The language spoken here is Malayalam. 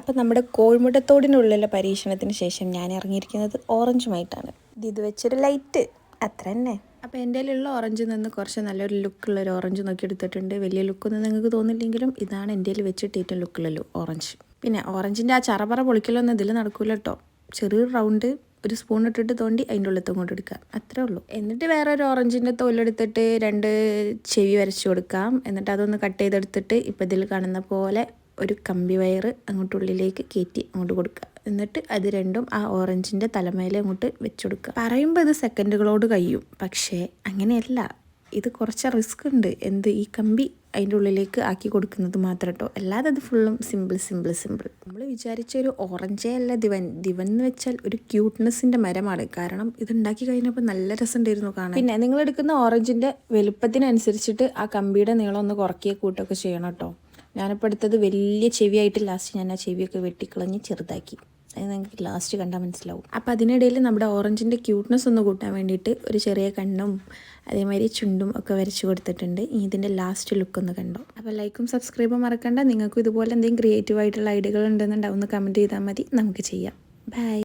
അപ്പം നമ്മുടെ കോഴിമുട്ടത്തോടിനുള്ളിലെ പരീക്ഷണത്തിന് ശേഷം ഞാൻ ഇറങ്ങിയിരിക്കുന്നത് ഓറഞ്ചുമായിട്ടാണ്. ഇത് വെച്ചൊരു ലൈറ്റ് അത്ര തന്നെ. അപ്പോൾ എൻ്റെ കയ്യിലുള്ള ഓറഞ്ചിൽ നിന്ന് കുറച്ച് നല്ലൊരു ലുക്കുള്ളൊരു ഓറഞ്ച് നോക്കി എടുത്തിട്ടുണ്ട്. വലിയ ലുക്കൊന്നും നിങ്ങൾക്ക് തോന്നില്ലെങ്കിലും ഇതാണ് എൻ്റെ കയ്യിൽ വെച്ചിട്ട് ഏറ്റവും ലുക്കുള്ള ഓറഞ്ച്. പിന്നെ ഓറഞ്ചിൻ്റെ ആ ചറപറ പൊളിക്കലൊന്നും ഇതിൽ നടക്കില്ല കേട്ടോ. ചെറിയൊരു റൗണ്ട് ഒരു സ്പൂൺ ഇട്ടിട്ട് തോണ്ടി അതിൻ്റെ ഉള്ളിൽ കൊണ്ട് എടുക്കാം, അത്രേ ഉള്ളൂ. എന്നിട്ട് വേറെ ഒരു ഓറഞ്ചിൻ്റെ തോലെടുത്തിട്ട് 2 ചെവി വരച്ച് കൊടുക്കാം. എന്നിട്ട് അതൊന്ന് കട്ട് ചെയ്തെടുത്തിട്ട് ഇപ്പം ഇതിൽ കാണുന്ന പോലെ ഒരു കമ്പി വയർ അങ്ങോട്ടുള്ളിലേക്ക് കയറ്റി അങ്ങോട്ട് കൊടുക്കുക. എന്നിട്ട് അത് രണ്ടും ആ ഓറഞ്ചിൻ്റെ തലമേലെ അങ്ങോട്ട് വെച്ച് കൊടുക്കുക. പറയുമ്പോൾ ഇത് സെക്കൻഡുകളോട് കഴിയും, പക്ഷേ അങ്ങനെയല്ല. ഇത് കുറച്ച് റിസ്ക് ഉണ്ട്. ഈ കമ്പി അതിൻ്റെ ഉള്ളിലേക്ക് ആക്കി കൊടുക്കുന്നത് മാത്രം കേട്ടോ. അല്ലാതെ അത് ഫുള്ളും സിമ്പിൾ. നമ്മൾ വിചാരിച്ച ഒരു ഓറഞ്ചേ അല്ല ദിവൻ എന്ന് വെച്ചാൽ ഒരു ക്യൂട്ട്നെസ്സിൻ്റെ മരമാണ്. കാരണം ഇത് ഉണ്ടാക്കി കഴിഞ്ഞപ്പോൾ നല്ല രസമുണ്ടായിരുന്നു കാണാൻ. പിന്നെ നിങ്ങൾ എടുക്കുന്ന ഓറഞ്ചിൻ്റെ വലുപ്പത്തിനനുസരിച്ചിട്ട് ആ കമ്പിയുടെ നീളം ഒന്ന് കുറയ്ക്കുക കൂട്ടൊക്കെ ചെയ്യണം കേട്ടോ. ഞാനിപ്പോൾ എടുത്തത് വലിയ ചെവിയായിട്ട് ലാസ്റ്റ് ഞാൻ ആ ചെവിയൊക്കെ വെട്ടിക്കളഞ്ഞ് ചെറുതാക്കി. അത് നിങ്ങൾക്ക് ലാസ്റ്റ് കണ്ടാൽ മനസ്സിലാവും. അപ്പോൾ അതിനിടയിൽ നമ്മുടെ ഓറഞ്ചിൻ്റെ ക്യൂട്ട്നെസ് ഒന്ന് കൂട്ടാൻ വേണ്ടിയിട്ട് ഒരു ചെറിയ കണ്ണും അതേമാതിരി ചുണ്ടും ഒക്കെ വരച്ച് കൊടുത്തിട്ടുണ്ട്. ഇതിൻ്റെ ലാസ്റ്റ് ലുക്ക് ഒന്ന് കണ്ടോ. അപ്പോൾ ലൈക്കും സബ്സ്ക്രൈബും മറക്കണ്ട. നിങ്ങൾക്കും ഇതുപോലെ എന്തെങ്കിലും ക്രിയേറ്റീവ് ആയിട്ടുള്ള ഐഡിയകൾ ഉണ്ടെന്നുണ്ടാവും, ഒന്ന് കമൻറ്റ് ചെയ്താൽ മതി, നമുക്ക് ചെയ്യാം. ബൈ.